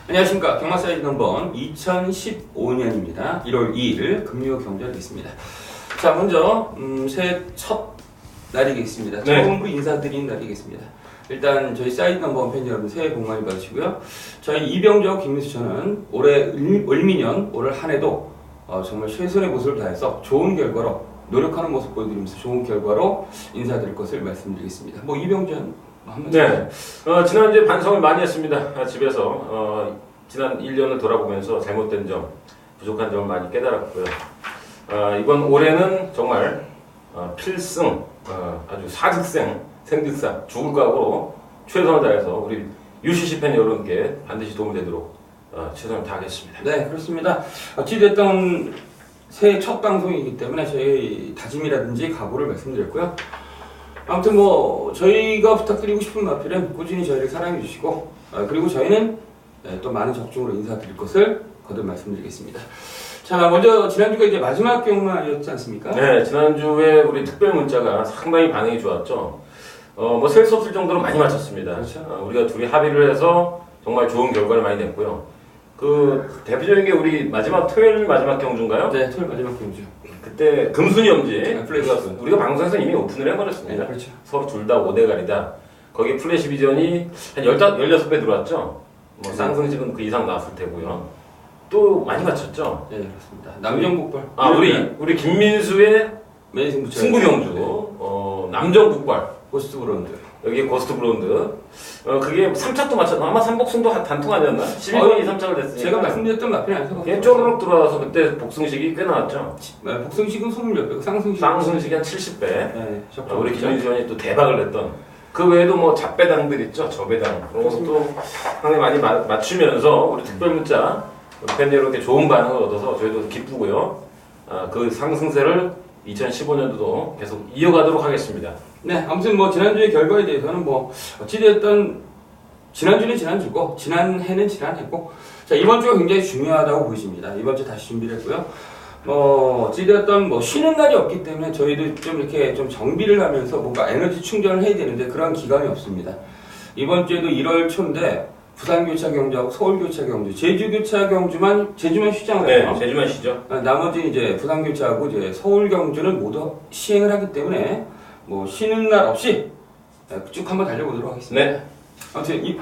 안녕하십니까. 경마사이즈 넘버 2015년입니다. 1월 2일 금요 경제하겠습니다. 자, 먼저 새해 첫 날이겠습니다. 네. 처음 인사드리는 날이겠습니다. 일단 저희 사이드 넘버 팬 여러분 새해 복 많이 받으시고요. 저희 이병조, 김민수 저는 올해 을미년 올 한 해도 정말 최선의 모습을 다해서 좋은 결과로 노력하는 모습 보여드리면서 좋은 결과로 인사드릴 것을 말씀드리겠습니다. 뭐 이병조 한번 네. 지난주에 반성을 많이 했습니다. 집에서 지난 1년을 돌아보면서 잘못된 점, 부족한 점을 많이 깨달았고요. 이번 올해는 정말 필승, 아주 사직생, 생직사, 죽을 각오로 최선을 다해서 우리 UCC 팬 여러분께 반드시 도움이 되도록 최선을 다하겠습니다. 네, 그렇습니다. 어찌됐든 새해 첫 방송이기 때문에 저희 다짐이라든지 각오를 말씀드렸고요. 아무튼 뭐 저희가 부탁드리고 싶은 마필은 꾸준히 저희를 사랑해 주시고 그리고 저희는 또 많은 적중으로 인사드릴 것을 거듭 말씀드리겠습니다. 자, 먼저 지난주가 이제 마지막 경마였지 않습니까? 네, 지난주에 우리 특별 문자가 상당히 반응이 좋았죠. 뭐 셀 수 없을 정도로 많이 맞췄습니다. 그렇죠. 우리가 둘이 합의를 해서 정말 좋은 결과를 많이 냈고요. 그 대표적인 게 우리 토요일 마지막 경주인가요? 네, 토요일 마지막 경주. 그때 금순이 엄지 플래시. 우리가 방송에서 이미 오픈을 해버렸습니다. 네, 그렇죠. 서로 둘 다 5대갈이다. 거기 플래시 비전이 한 16배 들어왔죠. 뭐 쌍승집은 그 이상 나왔을 테고요. 또 많이 맞췄죠. 네, 그렇습니다. 남정국발. 우리 김민수의 메인 승부처. 승부 경주. 남정국발. 고스트 브라운드. 여기 고스트 브론드. 그게 3착도 맞췄나? 아마 삼복승도 단통 아니었나? 12번이 3착을 됐으니까. 제가 말씀드렸던 마필이 아니어서. 그냥 쪼르륵 들어와서 그때 복승식이 꽤 나왔죠. 복승식은 20몇 배, 쌍승식. 쌍승식이 한 70배. 네, 우리 김민수 의원이 또 대박을 냈던. 그 외에도 뭐 잡배당들 있죠. 저배당. 그런 것도 상당히 많이 맞추면서 우리 특별 문자, 우리 팬 여러분께 좋은 반응을 얻어서 저희도 기쁘고요. 그 상승세를 2015년도도 계속 이어가도록 하겠습니다. 네, 아무튼 뭐 지난주의 결과에 대해서는 뭐 어찌됐든 지난주는 지난주고 지난해는 지난해고 자 이번 주가 굉장히 중요하다고 보십니다. 이번 주 다시 준비를 했고요. 어찌됐든 뭐 쉬는 날이 없기 때문에 저희도 좀 이렇게 좀 정비를 하면서 뭔가 에너지 충전을 해야 되는데 그런 기간이 없습니다. 이번 주에도 1월 초인데 부산교차 경주하고 서울교차 경주, 제주교차 경주만 제주만 쉬지 않아요. 네, 제주만 쉬죠. 나머지 이제 부산교차하고 이제 서울 경주는 모두 시행을 하기 때문에 뭐 쉬는 날 없이 쭉 한번 달려보도록 하겠습니다. 네. 아무튼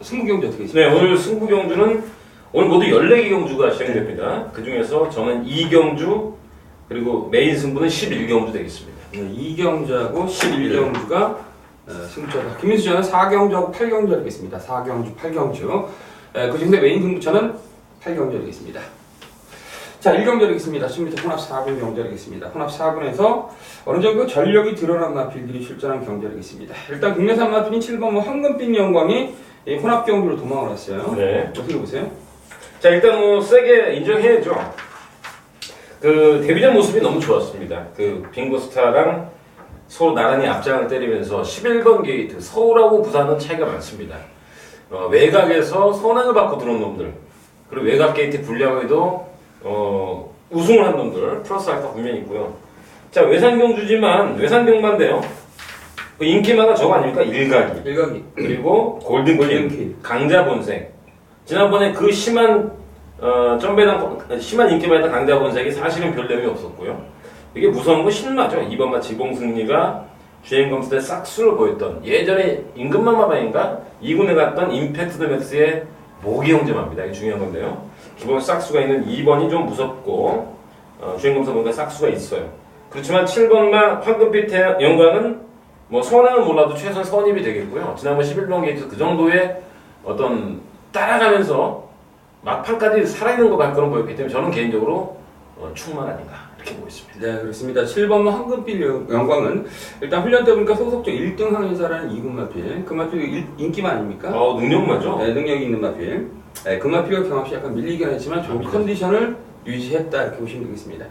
승부 경주 어떻게 네, 있습니까? 오늘 승부 경주는 오늘 모두 14개 경주가 시행됩니다. 그 중에서 저는 2경주 그리고 메인 승부는 11경주 되겠습니다. 네, 2경주하고 11경주가 승부처다. 김민수 저는 4경주하고 8경주 하겠습니다. 4경주, 8경주. 그 중에 메인 승부처는 8경주 하겠습니다. 자, 1경주 하겠습니다. 지금부터 혼합 4분 경주 하겠습니다. 혼합 4분에서 어느 정도 전력이 드러난 마필들이 출전한 경주 하겠습니다. 일단 국내산 마필인 7번 황금빛 영광이 혼합 경주로 도망을 왔어요. 네. 어떻게 보세요? 자, 일단 뭐 세게 인정해야죠. 그 데뷔전 모습이 너무 좋았습니다. 그 빙고스타랑 서로 나란히 앞장을 때리면서 11번 게이트 서울하고 부산은 차이가 많습니다. 외곽에서 선행을 받고 들어온 놈들 그리고 외곽 게이트 불량에도 우승을 한 놈들 플러스 알파 분명히 있고요. 자, 외산경주지만 외산경마인데요. 그 인기마다 저거 아닙니까? 일각이 그리고 골든퀸 강자본색. 지난번에 그 심한 심한 인기마다 강자본색이 사실은 별 내용이 없었고요. 이게 무서운 건 신마죠. 이번마 지봉승리가 주행검수 때 싹수를 보였던 예전에 임금마마방인가 2군에 갔던 임팩트 더 맥스의 모기 형제마입니다. 이게 중요한 건데요. 기본 싹수가 있는 2번이 좀 무섭고 주행검수 보니까 싹수가 있어요. 그렇지만 7번마 황금빛 영광은 뭐 선행은 몰라도 최소한 선입이 되겠고요. 지난번 11번 게이트 그 정도의 어떤 따라가면서 막판까지 살아있는 거 발걸음 보였기 때문에 저는 개인적으로 충만 아닌가 이렇게 보고 있습니다. 네, 그렇습니다. 7번 황금빛 영광은 일단 훈련 때 보니까 소속적 1등 항해사라는 2군 마필. 그 마필 인기만 아닙니까? 능력마죠? 네, 능력이 있는 마필. 네, 그 마필과 경합시 약간 밀리긴 했지만 좋은 컨디션을 유지했다 이렇게 보시면 되겠습니다.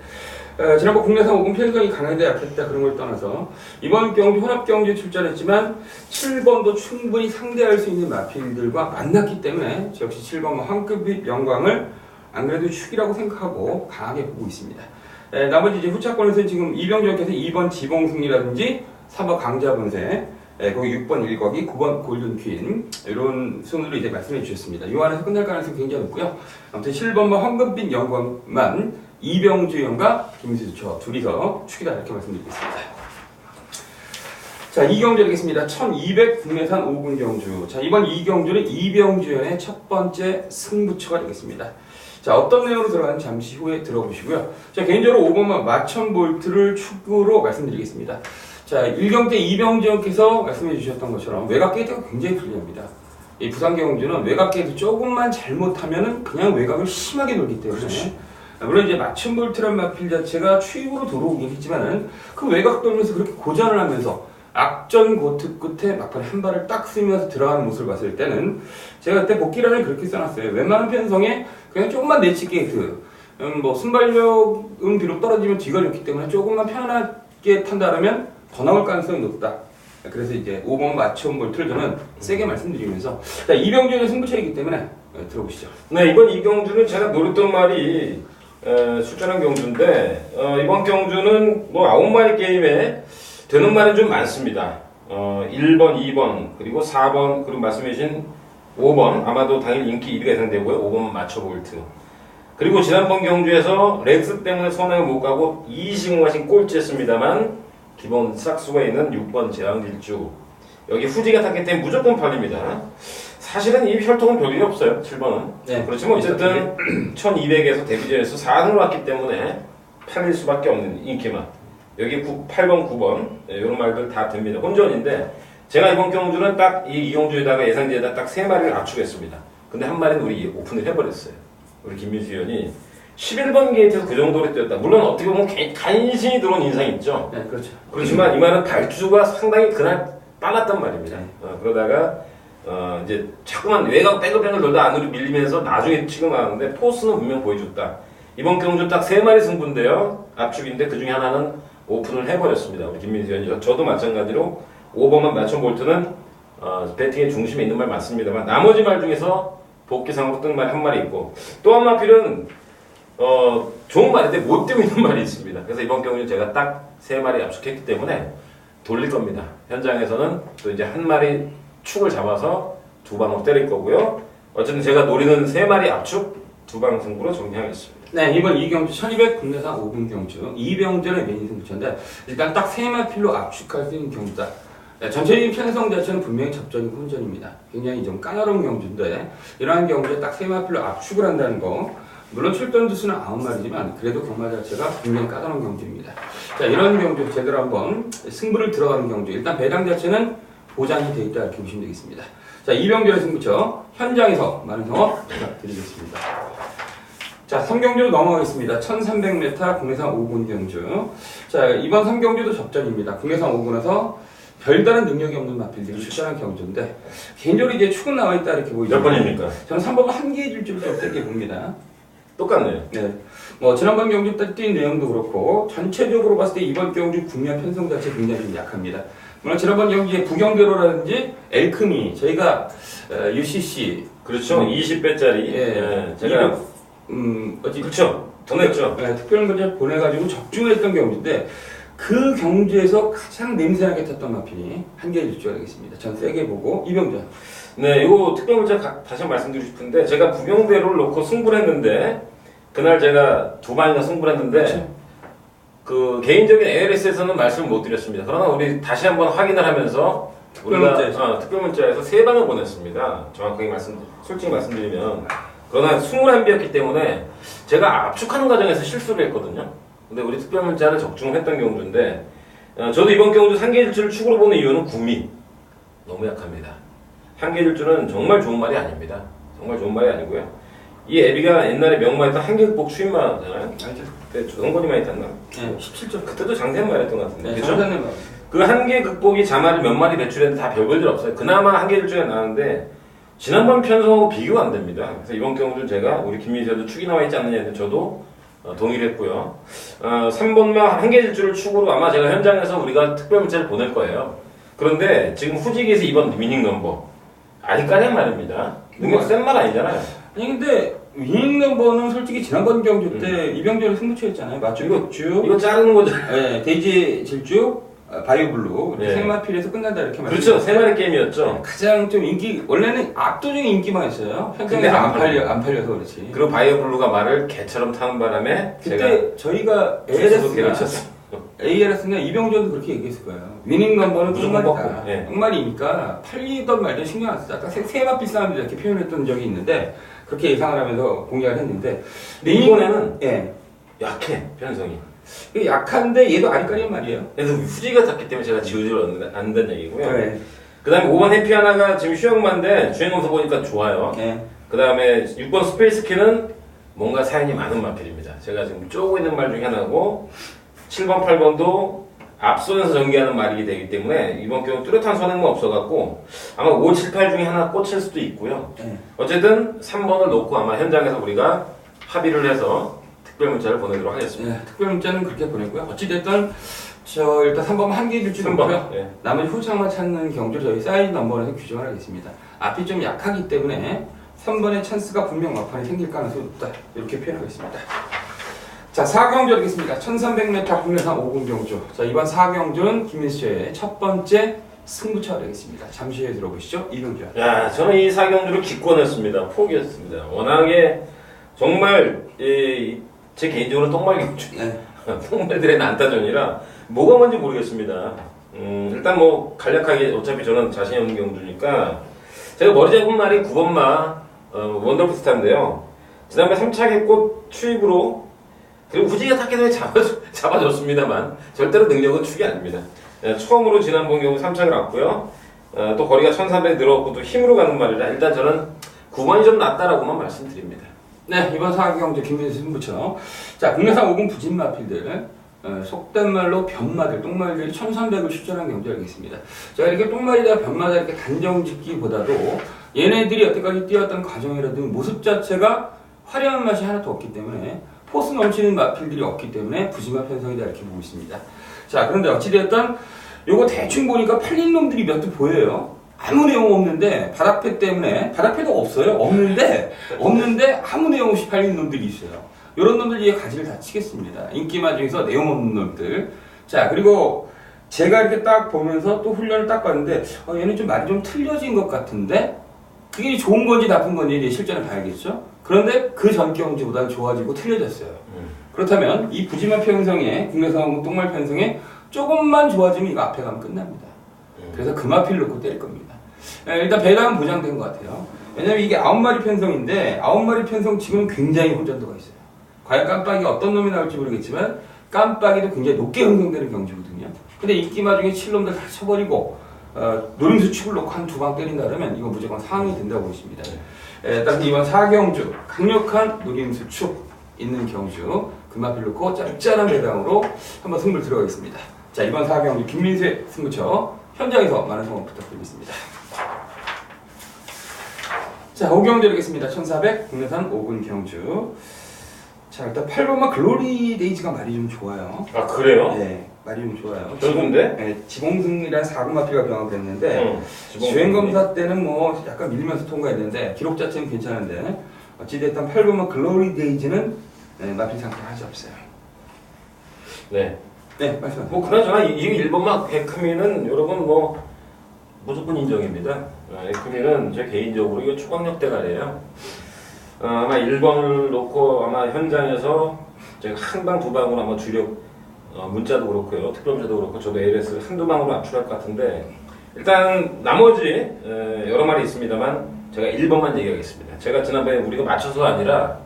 지난번 국내산 5군 편성이 강하다 약했다 그런 걸 떠나서 이번 경주 혼합 경주에 출전했지만 7번도 충분히 상대할 수 있는 마필들과 만났기 때문에 역시 7번 황금빛 영광을 안 그래도 축이라고 생각하고 강하게 보고 있습니다. 나머지 이제 후차권에서 지금 이병조께서 2번 지봉승리라든지 3번 강자분세 거기 6번 일거기, 9번 골든 퀸 이런 순으로 이제 말씀해 주셨습니다. 이 안에서 끝날 가능성이 굉장히 높고요. 아무튼 7번만 황금빛 영광만 이병주 형과 김수주 저 둘이서 축이다 이렇게 말씀드리겠습니다. 자, 이 경주 되겠습니다. 1200 국내산 5군 경주. 자, 이번 이 경주는 이병주연의 첫 번째 승부처가 되겠습니다. 자, 어떤 내용으로 들어가는지 잠시 후에 들어보시고요. 자, 개인적으로 5번만 마천 볼트를 축으로 말씀드리겠습니다. 자, 1경때 이병주연께서 말씀해 주셨던 것처럼 외곽 게이트가 굉장히 불리합니다. 이 부산 경주는 외곽 게이트 조금만 잘못하면은 그냥 외곽을 심하게 돌기 때문에. 그렇지. 물론 이제 마천 볼트란 마필 자체가 추입으로 들어오긴 했지만은 그 외곽 돌면서 그렇게 고전을 하면서 악전 고트 끝에 막판 한 발을 딱 쓰면서 들어가는 모습을 봤을 때는 제가 그때 복귀란을 그렇게 써놨어요. 웬만한 편성에 그냥 조금만 내치 게이트, 뭐 순발력은 비록 떨어지면 뒤가 좋기 때문에 조금만 편안하게 탄다면 더 나올 가능성이 높다. 그래서 이제 5번 마천 볼트를 저는 세게 말씀드리면서 자, 이병주의 승부처이기 때문에 들어보시죠. 네, 이번 이 경주는 제가 노렸던 말이 출전한 경주인데 이번 경주는 뭐 9마리 게임에 되는 말은 좀 많습니다. 1번, 2번, 그리고 4번, 그리고 말씀해주신 5번, 아마도 당연히 인기 1위가 예상되고요. 5번 마쳐볼트. 그리고 지난번 경주에서 렉스 때문에 선행을 못 가고 2시공하신 꼴찌했습니다만 기본 싹수가 있는 6번 제왕질주. 여기 후지가 탔기 때문에 무조건 팔립니다. 사실은 이 혈통은 별일이 없어요. 7번은. 네. 그렇지만 어쨌든 1200에서 데뷔전에서 4등을 왔기 때문에 팔릴 수밖에 없는 인기만. 여기 8번, 9번 이런 말들 다 됩니다. 혼전인데 제가 이번 경주는 딱 이 경주에다가 예상지에다 딱 3마리를 압축했습니다. 근데 한 마리는 우리 오픈을 해버렸어요. 우리 김민수 의원이 11번 게이트에서 그 정도로 뛰었다. 물론 어떻게 보면 간신히 들어온 인상이 있죠. 네, 그렇죠. 그렇지만 이 말은 발주가 상당히 그날 빨랐단 말입니다. 그러다가 이제 자꾸만 외곽 뺑글뺑글 돌다 안으로 밀리면서 나중에 치고 나왔는데 포스는 분명 보여줬다. 이번 경주 딱 3마리 승부인데요. 압축인데 그 중에 하나는 오픈을 해버렸습니다. 우리 김민수 의원이. 저도 마찬가지로 5번만 마천 볼트는 배팅의 중심에 있는 말 맞습니다만 나머지 말 중에서 복귀상으로 뜬 말 한 마리 있고 또 한 마필은 좋은 말인데 못 뛰고 있는 말이 있습니다. 그래서 이번 경우는 제가 딱 3마리 압축했기 때문에 돌릴 겁니다. 현장에서는 또 이제 한 마리 축을 잡아서 2방으로 때릴 거고요. 어쨌든 제가 노리는 3마리 압축 2방 승부로 정리하겠습니다. 네, 이번 이 경주 1200 국내산 5군 경주 이병전의 메인 승부처인데 일단 딱 3마필로 압축할 수 있는 경주다. 네, 전체적인 편성 자체는 분명히 접전이고 혼전입니다. 굉장히 좀 까다로운 경주인데 이러한 경주에 딱 3마필로 압축을 한다는 거 물론 출전 두수는 9마리지만 그래도 경마 자체가 굉장히 까다로운 경주입니다. 자, 이런 경주 제대로 한번 승부를 들어가는 경주 일단 배당 자체는 보장이 되어 있다 이렇게 보시면 되겠습니다. 자, 이병전의 승부처 현장에서 많은 성업 부탁드리겠습니다. 자, 3경주로 넘어가겠습니다. 1300m 국내산 5군 경주. 자, 이번 3경주도 접전입니다. 국내산 5군에서 별다른 능력이 없는 마필들이 출전한 경주인데 개인적으로 이제 축은 나와 있다 이렇게 보이죠. 몇 번입니까? 저는 3번은 한계의 질주를 좀 세게 봅니다. 똑같네요. 네. 뭐 지난번 경주 때 뛴 내용도 그렇고 전체적으로 봤을 때 이번 경주 국면 편성 자체 굉장히 좀 약합니다. 물론 지난번 경기에 부경대로라든지 엘크미 저희가 UCC 그렇죠. 20배짜리. 예, 제가 어찌 그렇죠. 더 냈죠. 네, 특별검사 보내가지고 적중했던 경주인데 그 경주에서 가장 냄새나게 탔던 마필이 한계의 질주가 되겠습니다. 전 세게 보고 이병전. 네, 이거 특별물자 다시 한번 말씀드리고 싶은데 제가 부경대로를 놓고 승부를 했는데 그날 제가 2방이나 승부를 했는데 그렇죠. 그 개인적인 ALS에서는 말씀을 못 드렸습니다. 그러나 우리 다시 한번 확인을 하면서 우리가 특별문자에서 3방을 보냈습니다. 정확하게 솔직히 말씀드리면 그러나 21비였기 때문에 제가 압축하는 과정에서 실수를 했거든요. 근데 우리 특별문자는 적중을 했던 경주인데 저도 이번 경주 한계일주를 축으로 보는 이유는 구미 너무 약합니다. 한계일주는 정말 좋은 말이 아닙니다. 정말 좋은 말이 아니고요. 이 애비가 옛날에 명마했던 한계극복 추임마잖아요. 알죠. 그때 조성건이만 했었나? 네, 17점. 그때도 장대만 했던 것 같은데. 네, 그죠? 장대만. 그 한계 극복이 자마를 몇 마리 배출했는데 다 별 볼 일 없어요. 그나마 한계일주가 나왔는데 지난번 편성하고 비교가 안 됩니다. 그래서 이번 경우도 제가 우리 김민수도 축이 나와 있지 않느냐 했는데 저도 동의를 했고요. 3번만 한계일주를 축으로 아마 제가 현장에서 우리가 특별 문자를 보낼 거예요. 그런데 지금 후지기에서 이번 위닝 넘버 아직까지는 말입니다. 능력 센 말 아니잖아요. 아니 근데 위닝 넘버는 솔직히 지난번 경주 때 이병전의 승부처였잖아요. 맞죠? 이거 자르는 거죠. 네, 데이지 질주 바이오블루 네. 세 마필에서 끝난다 이렇게 그렇죠. 세 마리 게임이었죠. 가장 좀 원래는 압도적인 인기만 있어요. 현장에서 안 팔려서 그렇지. 그리고 바이오블루가 말을 개처럼 타는 바람에 그때 저희가 ALS나 이병조도 그렇게 얘기했을 거예요. 위닝 넘버는 무조건 똥말이다. 네. 똥말이니까 팔리던 말도 신경 안 쓰다. 세 마필 싸움이다 이렇게 표현했던 적이 있는데 그렇게 예상을 하면서 공략을 했는데 근데 이번에는 예. 약해 편성이. 이게 약한데 얘도 아리까리한 말이에요. 그래서 후지가 탔기 때문에 제가 지우지를 않는다는 얘기고요. 네. 그 다음에 5번 해피하나가 지금 슈영만데 주행검사 보니까 좋아요. 네. 그 다음에 6번 스페이스키는 뭔가 사연이 많은 마필입니다. 제가 지금 쪼고 있는 말 중에 하나고 7번, 8번도 앞선에서 전개하는 말이 되기 때문에 이번 경우 뚜렷한 선행은 없어갖고 아마 5, 7, 8 중에 하나 꽂힐 수도 있고요. 네. 어쨌든 3번을 놓고 아마 현장에서 우리가 합의를 해서 특별 문자를 보내도록 하겠습니다. 네, 특별 문자는 그렇게 보냈고요. 어찌됐든 일단 3번 한 개 줄지 3번. 놓고요. 네. 나머지 후창만 찾는 경주를 저희 사이드 넘버에서 규정을 하겠습니다. 앞이 좀 약하기 때문에 3번의 찬스가 분명 막판에 생길 가능성이 높다. 이렇게 표현하겠습니다. 자, 4경주 하겠습니다. 1300m 국내산 5군 경주. 자, 이번 4경주는 김민수 씨의 첫 번째 승부처가 되겠습니다. 잠시 후에 들어보시죠. 이경주. 야, 저는 이 4경주를 기권했습니다. 포기했습니다. 워낙에 정말 제 개인적으로 똥말 경주. 네. 똥말들의 난타전이라 뭐가 뭔지 모르겠습니다. 일단 뭐 간략하게 어차피 저는 자신이 없는 경주니까 제가 머리 잡은 날이 9번마 원더풀 스타인데요. 지난번에 3차계 꽃 추입으로 그리고 후지가 탔기 때문에 잡아줬습니다만 절대로 능력은 축이 아닙니다. 처음으로 지난번 경우 3차를 왔고요. 또 거리가 1300 늘었고 또 힘으로 가는 말이라 일단 저는 9번이 좀 낫다라고만 말씀드립니다. 네, 이번 4경주 김민수 승부처. 자, 국내산 5군 부진 마필들. 속된 말로 변마들, 똥말들이 1300을 출전한 경주 알겠습니다. 자, 이렇게 똥말이다, 변마다 이렇게 단정 짓기보다도 얘네들이 여태까지 뛰었던 과정이라든지 모습 자체가 화려한 맛이 하나도 없기 때문에 포스 넘치는 마필들이 없기 때문에 부진마 편성이다 이렇게 보고 있습니다. 자, 그런데 어찌되었든 요거 대충 보니까 팔린 놈들이 몇 개 보여요. 아무 내용 없는데 바닥패 때문에 바닥패도 없어요. 없는데 아무 내용 없이 팔린 놈들이 있어요. 이런 놈들 위에 가지를 다 치겠습니다. 인기마 중에서 내용 없는 놈들. 자, 그리고 제가 이렇게 딱 보면서 또 훈련을 딱 봤는데 얘는 좀 말이 좀 틀려진 것 같은데 그게 좋은 건지 나쁜 건지 이제 실전을 봐야겠죠. 그런데 그 전 경주보다는 좋아지고 틀려졌어요. 그렇다면 이 부지마 편성에 국내산 똥말 편성에 조금만 좋아지면 이거 앞에 가면 끝납니다. 그래서 그 마필 놓고 때릴 겁니다. 일단 배당은 보장된 것 같아요. 왜냐면 이게 9마리 편성인데 9마리 편성 지금 굉장히 호전도가 있어요. 과연 깜빡이가 어떤 놈이 나올지 모르겠지만 깜빡이도 굉장히 높게 형성되는 경주거든요. 근데 인기마 중에 7놈들 다 쳐버리고 노림수 축을 놓고 한 두 방 때린다 그러면 이거 무조건 상황이 된다고 보십니다. 따라서 이번 4경주 강력한 노림수 축 있는 경주 금마필 놓고 짭짤한 배당으로 한번 승부를 들어가겠습니다. 자, 이번 4경주 김민수의 승부처 현장에서 많은 성원 부탁드리겠습니다. 자, 5경주 하겠습니다. 1400 국내산 5군 경주. 자, 일단 8번마 글로리 데이지가 말이 좀 좋아요. 아, 그래요? 네, 말이 좀 좋아요. 별론데? 네, 지봉승이란 4군 마필과 병합을 했는데 주행검사 때는 뭐 약간 밀리면서 통과했는데 기록 자체는 괜찮은데 어찌됐든 8번마 글로리 데이지는 마필 상태가 아직 없어요. 네. 네, 말씀하세요. 뭐 그나저나 이 1번마 에크미는 여러분 뭐 무조건 인정입니다. 에크미는 제 개인적으로 이거 초강력 대가리예요. 아마 1번을 놓고 아마 현장에서 제가 한 방 두 방으로 아마 주력 문자도 그렇고요, 특별 문자도 그렇고 저도 ALS 한두 방으로 압출할 것 같은데 일단 나머지 여러 마리 있습니다만 제가 1번만 얘기하겠습니다. 제가 지난번에 우리가 맞춰서가 아니라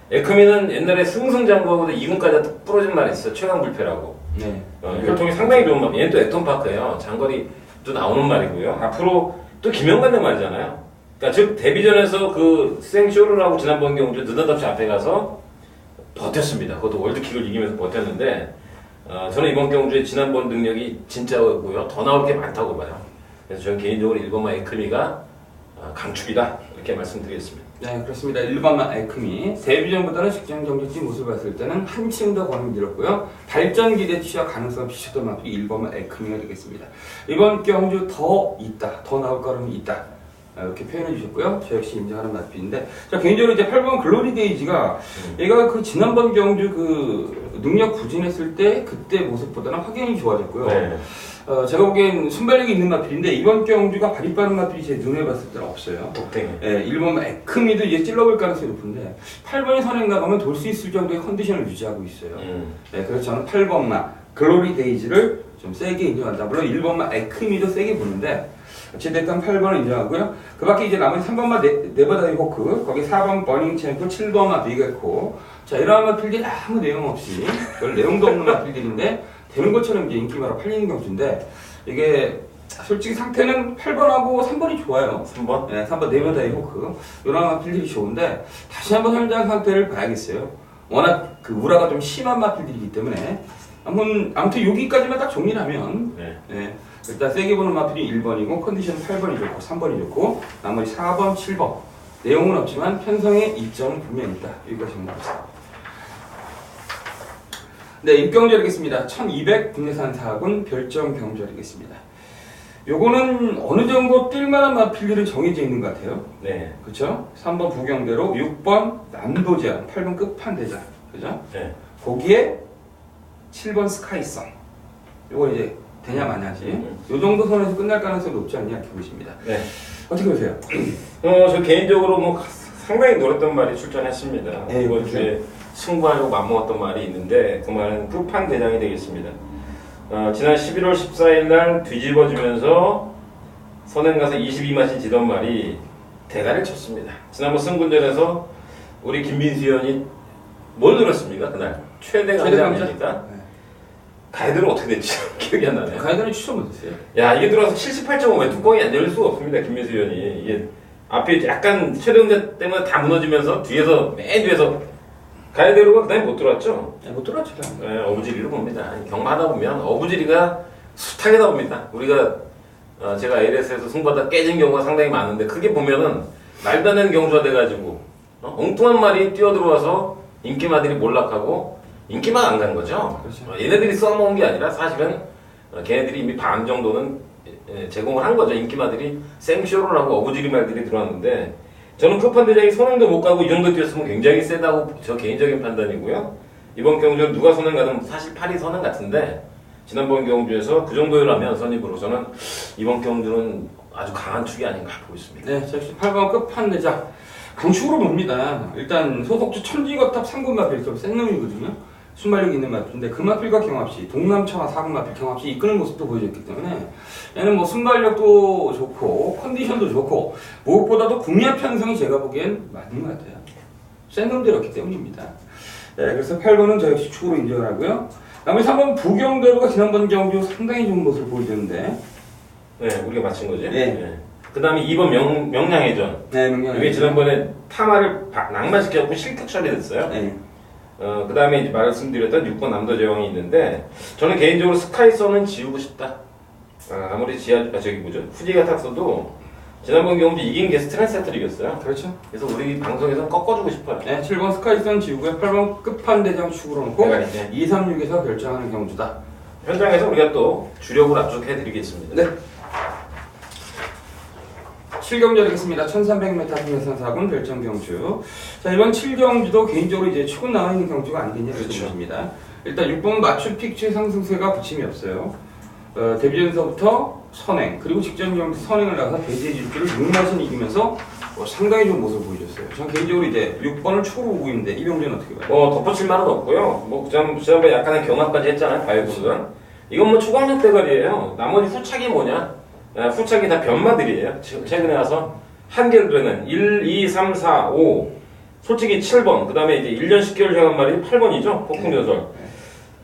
에크미는 옛날에 승승장구하고 2군까지 부러진 말이 있어요. 최강불패라고. 네. 혈통이 상당히 좋은 말. 얘는 또 액톤파크예요. 장거리도 나오는 말이고요. 앞으로 또 김영관의 말이잖아요. 그러니까 즉 데뷔전에서 그 생쇼를 하고 지난번 경주 느닷없이 앞에 가서 버텼습니다. 그것도 월드킥을 이기면서 버텼는데 저는 이번 경주에 지난번 능력이 진짜고요. 더 나올 게 많다고 봐요. 그래서 저는 개인적으로 1번마 에크미가 강축이다 이렇게 말씀드리겠습니다. 네, 그렇습니다. 1번마 에크미 데뷔전보다는 직전 경기 모습을 봤을 때는 한층 더 권위 늘었고요. 발전 기대치와 가능성 비슷했던 마필이 1번마 에크미가 되겠습니다. 이번 경주 더 있다, 더 나올 거름이 있다. 이렇게 표현해 주셨고요. 저 역시 인정하는 마필인데, 자, 개인적으로 이제 8번 글로리 데이지가 얘가 그 지난번 경주 그 능력 부진했을 때 그때 모습보다는 확연히 좋아졌고요. 네. 제가 보기엔 순발력이 있는 마필인데 이번 경주가 발이 빠른 마필이 제 눈에 봤을 때는 없어요. 독탱이. 예, 1번 에크미도 이제 찔러볼 가능성이 높은데 8번이 선행 나가면 돌 수 있을 정도의 컨디션을 유지하고 있어요. 예, 그래서 저는 8번마 글로리 데이지를 좀 세게 인정한다. 물론 1번마 에크미도 세게 보는데 어쨌든 8번을 인정하고요. 그 밖에 이제 나머지 3번마 네버다이 호크, 거기 4번 버닝 챔프, 7번마 비게코. 자, 이러한 마필들이 아무 내용 없이 별 내용도 없는 마필들인데 되는 것처럼 이제 인기마로 팔리는 경주인데 이게 솔직히 상태는 8번하고 3번이 좋아요. 3번? 네, 3번 네버다이 호크. 이런 마필들이 좋은데 다시 한번 현장 상태를 봐야겠어요. 워낙 그 우라가 좀 심한 마필들이기 때문에 아무튼 여기까지만 딱 정리를 하면 네, 일단 세게 보는 마필이 1번이고 컨디션 8번이 좋고 3번이 좋고 나머지 4번, 7번 내용은 없지만 편성의 이점은 분명히 있다. 여기까지 정리합니다. 네, 입경절이겠습니다. 1200 국내산 4군 별점 경절이겠습니다. 요거는 어느 정도 뛸만한 마필들은 정해져 있는 것 같아요. 네. 그쵸? 3번 부경대로 6번 남도제한 8번 끝판대장 그죠? 네. 거기에 7번 스카이선 요거 이제 되냐 마냐지 요 정도 선에서 끝날 가능성이 높지 않냐 이렇게 보십니다. 네. 어떻게 보세요? 저 개인적으로 뭐 상당히 노렸던 말이 출전했습니다. 네, 이번 그렇죠. 주에 승부하려고 맘먹었던 말이 있는데 그 말은 끝판대장이 되겠습니다. 지난 11월 14일 날 뒤집어지면서 선행 가서 22마신 지던 말이 대가를 쳤습니다. 지난번 승군전에서 우리 김민수 의원이 뭘 노렸습니까? 그날 최대 강자 아닙니까? 네. 가이드는 어떻게 됐지? 기억이 안 나네요. 가이드는 추천 못했어요. 야, 이게 들어와서 78.5 왜 뚜껑이 안 열릴 수가 없습니다. 김민수 의원이. 이게 앞에 약간 최대강자 때문에 다 무너지면서 뒤에서 맨 뒤에서 가이드로가 그다음에 못 들어왔죠? 못 들어왔죠. 네, 어부지리로 봅니다. 경마하다 보면 어부지리가 숱하게 나옵니다. 우리가 제가 LS에서 승부하다 깨진 경우가 상당히 많은데 크게 보면은 말도 안 되는 경주가 돼가지고 엉뚱한 말이 뛰어들어와서 인기마들이 몰락하고 인기만 안 간 거죠. 그렇죠. 얘네들이 써먹은 게 아니라 사실은 걔네들이 이미 반 정도는 제공을 한 거죠. 인기마들이 생쇼를 하고 어부지리 말들이 들어왔는데 저는 끝판대장이 선행도 못 가고 이 정도 뛰었으면 굉장히 세다고 저 개인적인 판단이고요. 이번 경주는 누가 선행 가든 사실 8이 선행 같은데 지난번 경주에서 그 정도라면 선입으로 저는 이번 경주는 아주 강한 축이 아닌가 보고 있습니다. 네, 저 역시 8번 끝판대장 강축으로 봅니다. 일단 소속주 천지거탑 3군 마필 좀 센 놈이거든요. 순발력 있는 마필인데 그 마필과 경합시 동남청하 4군 마필 경합시 이끄는 모습도 보여줬기 때문에 얘는 뭐 순발력도 좋고 컨디션도 좋고 무엇보다도 국리합 편성이 제가 보기엔 맞는 것 같아요. 센 놈들이었기 때문입니다. 네, 그래서 8번은 저 역시 축으로 인정을 하고요. 나머지 3번 부경대로가 지난번 경주 상당히 좋은 모습을 보여줬는데 네, 우리가 맞힌 거지? 네. 그 다음에 2번 명량해전. 네, 명령. 이게 지난번에 타마를 낭만시켜갖고 실격 처리됐어요. 네. 그 다음에 이제 말씀드렸던 6번 남도제왕이 있는데 저는 개인적으로 스카이선은 지우고 싶다. 아무리 후지가 탔어도 지난번 경주 이긴 게 스트랜세트를 이겼어요. 그렇죠. 그래서 우리 방송에서 꺾어주고 싶어요. 네, 7번 스카이선 지우고요. 8번 끝판대장 축으로 놓고 대가리, 네. 2, 3, 6에서 결정하는 경주다. 현장에서 우리가 또 주력으로 압축해드리겠습니다. 네. 7경주하겠습니다. 1300m 국내산 4군 별점 경주. 자, 이번 7경주도 개인적으로 이제 축은 나와 있는 경주가 아니겠냐 그렇죠. 싶습니다. 일단 6번 마추픽추 상승세가 부침이 없어요. 데뷔전서부터 선행 그리고 직전 경주 선행을 나가서 배지의 질주를 6마신 이기면서 상당히 좋은 모습을 보여줬어요. 전 개인적으로 이제 6번을 축으로 보고 있는데 이병재는 어떻게 봐요? 덧붙일 말은 없고요. 지난번에 약간의 경합까지 했잖아요. 바이오스는. 이건 뭐 초강력 대가리예요. 나머지 후착이 뭐냐? 후착이 다 변마들이에요. 최근에 와서 한계를 되는 1, 2, 3, 4, 5 솔직히 7번 그 다음에 이제 1년 10개월 정한 말이 8번이죠. 폭풍요설.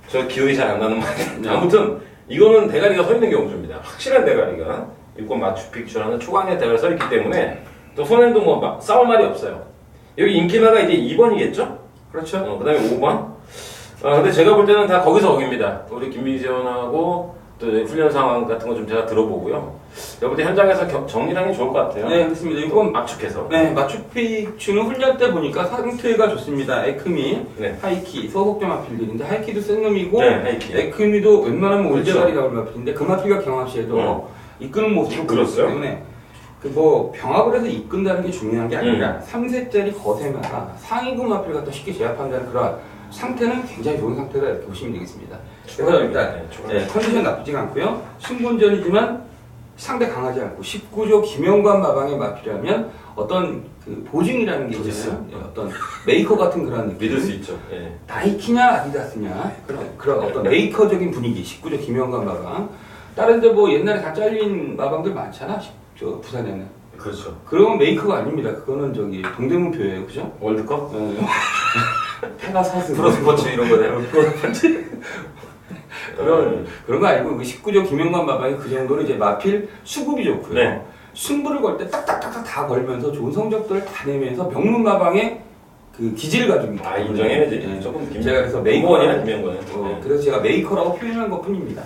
저 기억이 잘 안 나는 말인데 아무튼 이거는 대가리가 서 있는 경주입니다. 확실한 대가리가 6번 마추픽추라는 초강력 대가리가 서 있기 때문에 또 손에도 뭐 싸울 말이 없어요. 여기 인기마가 이제 2번이겠죠? 그렇죠. 그 다음에 5번. 근데 제가 볼 때는 다 거기서 거깁니다. 우리 김민지원하고 또 훈련 상황 같은 거 좀 제가 들어보고요. 여러분들 현장에서 정리를 하는 게 좋을 것 같아요. 네, 그렇습니다. 이건 압축해서. 네, 마추픽추는 훈련 때 보니까 상태가 좋습니다. 에크미, 네. 하이키, 소속점 마필들인데 하이키도 센 놈이고 네, 하이키. 에크미도 웬만하면 그렇죠. 올대가리 나올 마필인데 그 마필과 경합시에도 이끄는 모습을 보였기 그렇어요? 때문에 그 뭐 병합을 해서 이끈다는 게 중요한 게 아니라 3세짜리 거세마가 상위급 마필을 갖다 쉽게 제압한다는 그런 상태는 굉장히 좋은 상태다 이렇게 보시면 되겠습니다. 그래서 일단 컨디션 나쁘지가 않고요. 신분전이지만 상대 강하지 않고 19조 김영관 마방의 마필이라면 어떤 그 보증이라는 게 있잖아요. 어떤 메이커 같은 그런 느낌. 믿을 수 있죠. 예. 나이키냐 아디다스냐 그런 어떤 메이커적인 분위기 19조 김영관 마방. 다른 데 뭐 옛날에 다 잘린 마방들 많잖아. 저 부산에는. 그렇죠. 그런 메이커가 아닙니다. 그거는 저기 동대문표예요. 그죠? 월드컵? 페가사스 프로스포츠 이런 거네요. 그런 거 아니고 그 19조 김영관 마방이 그 정도로 이제 마필 수급이 좋고요. 네. 승부를 걸 때 딱딱딱딱 다 걸면서 좋은 성적들을 다 내면서 명문 마방의 그 기질을 가지고 있다. 인정해야지. 네. 조금 제가 그래서 메이커냐 김영관은. 그래서 제가 메이커라고 표현한 것뿐입니다.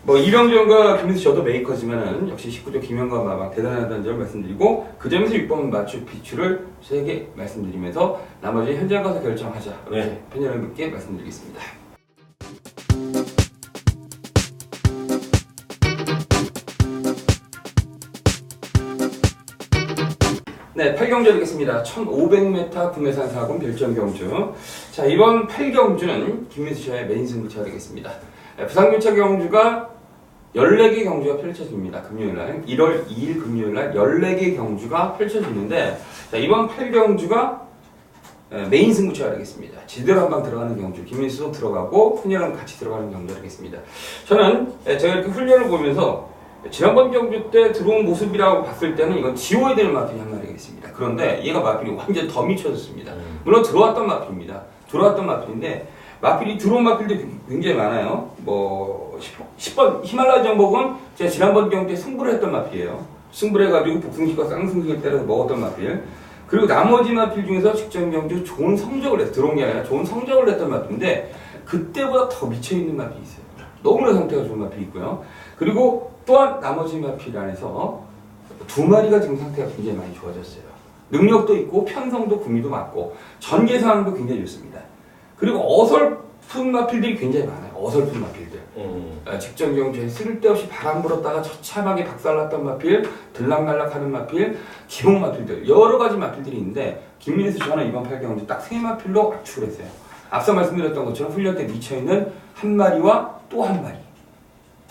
뭐 이병전과 김민수 저도 메이커지만은 역시 19조 김영관 마방 대단하다는 점을 말씀드리고 그 점에서 6번 마추픽추를 3개 말씀드리면서 나머지 현장 가서 결정하자. 네. 편견을 있게 말씀드리겠습니다. 네, 8경주 드리겠습니다. 1500m 국내산 사군 별점경주. 자, 이번 8경주는 김민수 씨의 메인 승부처가 되겠습니다. 부산교차 경주가 14개 경주가 펼쳐집니다. 금요일날 1월 2일 금요일날 14개 경주가 펼쳐지는데 자, 이번 8경주가 메인 승부처가 되겠습니다. 제대로 한방 들어가는 경주 김민수도 들어가고 훈련은 같이 들어가는 경주가 되겠습니다. 저는 제가 이렇게 훈련을 보면서 지난번 경주 때 들어온 모습이라고 봤을 때는 이건 지워야 될 마필이 한 마리겠습니다. 그런데 얘가 마필이 완전 더 미쳐졌습니다. 물론 들어왔던 마필입니다. 들어왔던 마필인데 마필이 들어온 마필도 굉장히 많아요. 뭐 10번 히말라야 정복은 제가 지난번 경주 때 승부를 했던 마필이에요. 승부를 해가지고 복승식과 쌍승식을 때려서 먹었던 마필. 그리고 나머지 마필 중에서 직전 경주 좋은 성적을 내서 들어온 게 아니라 좋은 성적을 냈던 마필인데 그때보다 더 미쳐있는 마필이 있어요. 너무나 상태가 좋은 마필이 있고요. 그리고 또한 나머지 마필 안에서 2마리가 지금 상태가 굉장히 많이 좋아졌어요. 능력도 있고 편성도 구미도 맞고 전개 상황도 굉장히 좋습니다. 그리고 어설픈 마필들이 굉장히 많아요. 어설픈 마필들. 직전 경주에 쓸데없이 바람 불었다가 처참하게 박살났던 마필, 들락날락하는 마필, 기복 마필들 여러 가지 마필들이 있는데 김민수 저는 이번 8경주 딱 3마필로 압축을 했어요. 앞서 말씀드렸던 것처럼 훈련 때 미쳐있는 한 마리와 또 한 마리.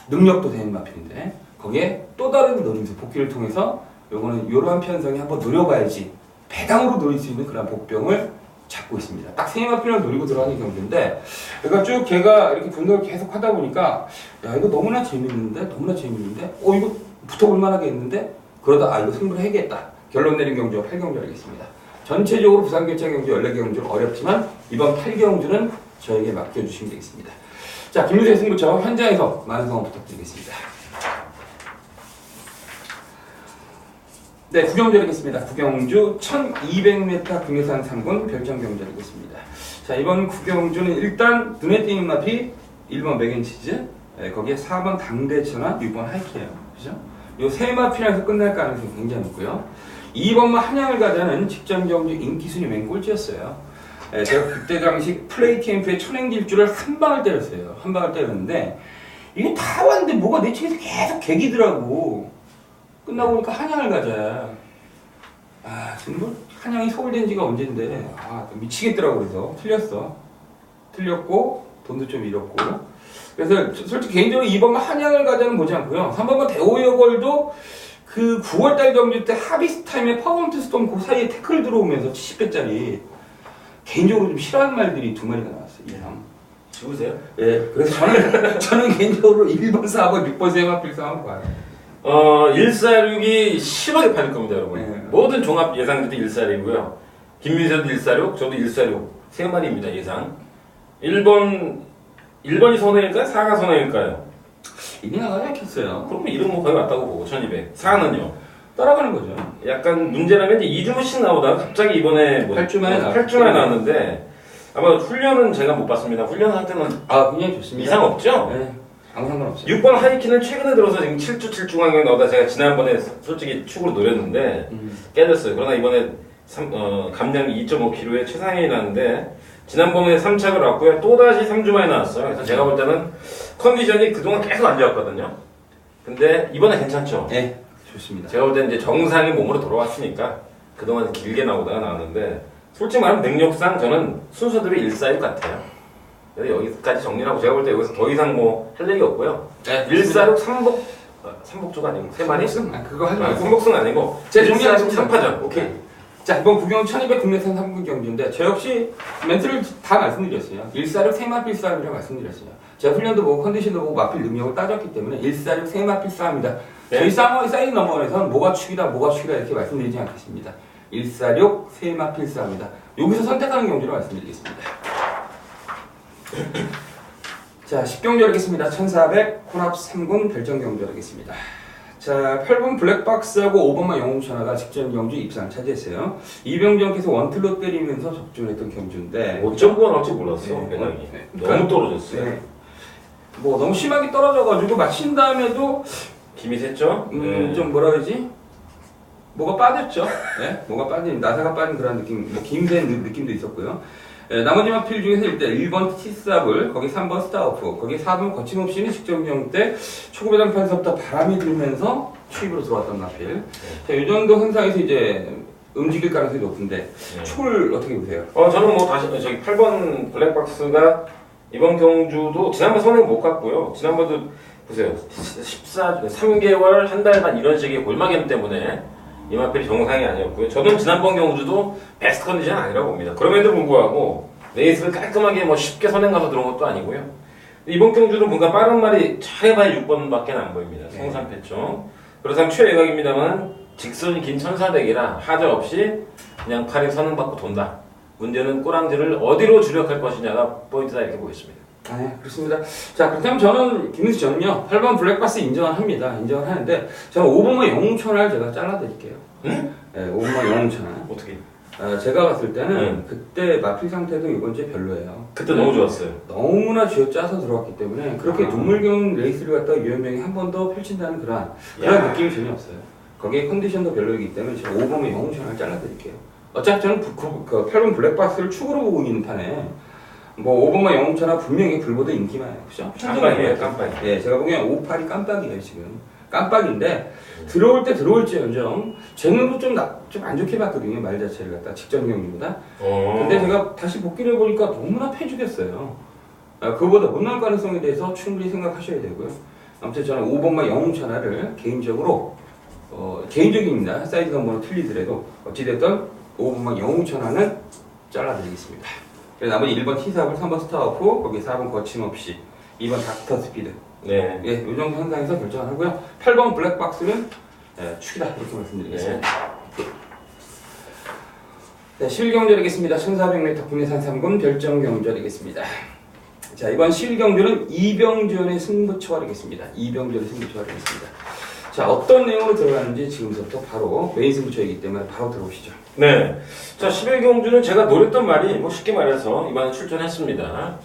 능력도 되는 마필인데 거기에 또 다른 노림수 복귀를 통해서 요거는 이러한 편성이 한번 노려봐야지 배당으로 노릴 수 있는 그런 복병을 잡고 있습니다. 딱 3마필을 노리고 들어가는 경주인데 그러니까 쭉 걔가 이렇게 분석을 계속 하다 보니까 야 이거 너무나 재밌는데 이거 붙어볼 만하겠는데 그러다 이거 승부를 해야겠다 결론 내린 경주가 8경주 하겠습니다. 전체적으로 부산교차 경주 14개 경주는 어렵지만 이번 8경주는 저에게 맡겨주시면 되겠습니다. 자, 김민수의 승부처 현장에서 많은 성원 부탁드리겠습니다. 네, 구경주 드리겠습니다. 구경주 1200m 국내산 3군 별점경주 드리겠습니다. 자, 이번 구경주는 일단 눈에 띄는 마피 1번 맥앤치즈, 거기에 4번 당대천하, 6번 하이키예요. 그죠? 요 세 마피라서 끝날 가능성이 굉장히 높고요. 2번만 한양을 가자는 직전 경주 인기순위 맨 꼴찌였어요. 제가 그때 당시 플레이 캠프에 천행질주를 한 방을 때렸어요. 한 방을 때렸는데 이게 다 왔는데 뭐가 내 측에서 계속 개기더라고. 끝나고 보니까 한양을 가자. 지금 뭐 한양이 서울된 지가 언젠데 미치겠더라고. 그래서 틀렸고 돈도 좀 잃었고 그래서 솔직히 개인적으로 2번만 한양을 가자는 보지 않고요. 3번만 대오여걸도 그 9월달 경주 때 하비스 타임에 파운트 스톰 그 사이에 태클 들어오면서 70배짜리 개인적으로 좀 싫어하는 말들이 2마리가 나왔어요. 이상. 죽으세요? 예, 그래서 저는 개인적으로 1번, 4번, 6번, 3마필 싸움 봐요. 146이 심하게 팔릴 겁니다, 여러분. 네. 모든 종합 예상들도 146이고요. 김민수도 146, 저도 146. 3마리입니다, 예상. 1번이 선행일까요? 4가 선행일까요? 이미 나가지 않겠어요. 그러면 이름 뭐 거의 맞다고 보고, 1200. 4는요? 따라가는 거죠. 약간 문제라면 이제 2주씩 나오다가 갑자기 이번에 8주 만에 8주 만에 나왔는데 아마 훈련은 제가 못 봤습니다. 훈련 상태는 굉장히 좋습니다. 이상 없죠? 네, 아무 상관없어요. 6번 하이키는 최근에 들어서 지금 7주 7중앙에 나오다 제가 지난번에 솔직히 축으로 노렸는데 깨졌어요. 그러나 이번에 감량 2.5kg에 최상위 나는데 지난번에 3착을 왔고요. 또다시 3주 만에 나왔어요. 그래서 제가 볼 때는 컨디션이 그동안 계속 안 좋았거든요. 근데 이번에 괜찮죠? 네, 좋습니다. 제가 볼 때 이제 정상의 몸으로 돌아왔으니까 그동안 길게 나오다가 나왔는데 솔직히 말하면 능력상 저는 순서대로 146 같아요. 그래서 여기까지 정리하고 제가 볼 때 여기서 더 이상 뭐 할 얘기 없고요. 네, 146 삼복주가 아니고 세 마리? 그거 하지 말고. 삼복승 아니고 제가 146 정리하겠습니다. 3파전. 오케이. 자, 이번 구경 1200 국내산 3분 경주인데 저 역시 멘트를 다 말씀드렸어요. 146 세마필 싸움이라고 말씀드렸어요. 제가 훈련도 보고 컨디션도 보고 마필 능력을 따졌기 때문에 146 세마필 싸움이다. 네. 저희 사이드 넘버원에서는 뭐가 축이다 이렇게 말씀드리지 않겠습니다. 146 세마필 싸움이다. 여기서 선택하는 경주로 말씀드리겠습니다. 자, 10경주 하겠습니다. 1400 혼합 3군 결정 경주 하겠습니다. 자, 8번 블랙박스하고 5번만 영웅천하가 직전 경주 입상을 차지했어요. 이병정께서 원틀로 때리면서 적중했던 경주인데 5.9가 나올지 몰랐어. 네. 배당이. 네. 너무 떨어졌어요. 네. 뭐 너무 심하게 떨어져가지고 마친 다음에도 김이 샜죠? 좀 뭐라 그러지? 뭐가 빠졌죠? 네? 뭐가 빠진 나사가 빠진 그런 느낌, 뭐 김된 느낌도 있었고요. 네, 나머지 마필 중에서 일단 1번 티스압을, 거기 3번 스타오프, 거기 4번 거침없이는 직전경 때 초급배당판서부터 바람이 들면서 추입으로 들어왔던 마필. 자, 이 정도 현상에서 이제 움직일 가능성이 높은데 초를 어떻게 보세요? 저는 뭐 다시 저기 8번 블랙박스가 이번 경주도 지난번 선행 못 갔고요. 지난번도 보세요. 3개월, 한 달 반 이런 식의 골마겜 때문에 이마필이 정상이 아니었고요. 저는 지난번 경주도 베스트 컨디션 아니라고 봅니다. 그럼에도 불구하고 레이스를 깔끔하게 뭐 쉽게 선행 가서 들어온 것도 아니고요. 이번 경주는 뭔가 빠른 말이 잘해봐야 6번밖에 안 보입니다. 성산패총. 그래서 최외곽입니다만 직선이 긴 1400이라 하자 없이 그냥 팔이 선행 받고 돈다. 문제는 꼬랑지를 어디로 주력할 것이냐가 포인트다 이렇게 보겠습니다. 네, 그렇습니다. 자, 그렇다면 저는 김민수 저는요 8번 블랙박스 인정을 합니다. 인정을 하는데 저는 5번만 영웅천하를 제가 잘라드릴게요. 응? 네, 5번만 영웅천하. 어떻게? 제가 봤을 때는 그때 마필 상태도 이번 주에 별로예요. 그때 너무 좋았어요. 너무나 쥐어짜서 들어왔기 때문에 그렇게 아. 눈물겨운 레이스를 갖다가 유현병이 한 번 더 펼친다는 그런 느낌이 전혀 없어요. 거기에 컨디션도 별로이기 때문에 제가 5번만 영웅천하를 잘라드릴게요. 어차피 저는 8번 블랙박스를 축으로 보고 있는 판에 뭐 5번만 영웅천하 분명히 불보다 인기만해요. 그죠? 깜빡이에요, 깜빡이. 예, 제가 보기엔 58이 깜빡이에요, 지금. 깜빡인데, 들어올 때 들어올지언정, 제 눈도 좀 안 좋게 봤거든요, 말 자체를 갖다, 직전 경기보다. 근데 제가 다시 복귀를 해보니까 너무나 패주겠어요. 그거보다 못 나올 가능성에 대해서 충분히 생각하셔야 되고요. 아무튼 저는 5번만 영웅천하를 개인적으로, 개인적입니다. 사이즈 넘버는 틀리더라도, 어찌됐든 5번만 영웅천하는 잘라드리겠습니다. 그래서 나머지 1번 T사업을 3번 스타워프, 거기 4번 거침없이, 2번 닥터 스피드. 네. 예, 이 정도 현상에서 결정을 하고요. 8번 블랙박스는 축이다. 이렇게 말씀드리겠습니다. 네, 11경주하겠습니다. 1400m 국내산 3군 별정경주하겠습니다. 자, 이번 11경주는 이병전의 승부처가 되겠습니다. 이병전의 승부처가 되겠습니다. 자, 어떤 내용으로 들어가는지 지금부터 바로 메인 승부처이기 때문에 바로 들어오시죠. 네. 자, 11경주는 제가 노렸던 말이 뭐 쉽게 말해서 이번에 출전했습니다.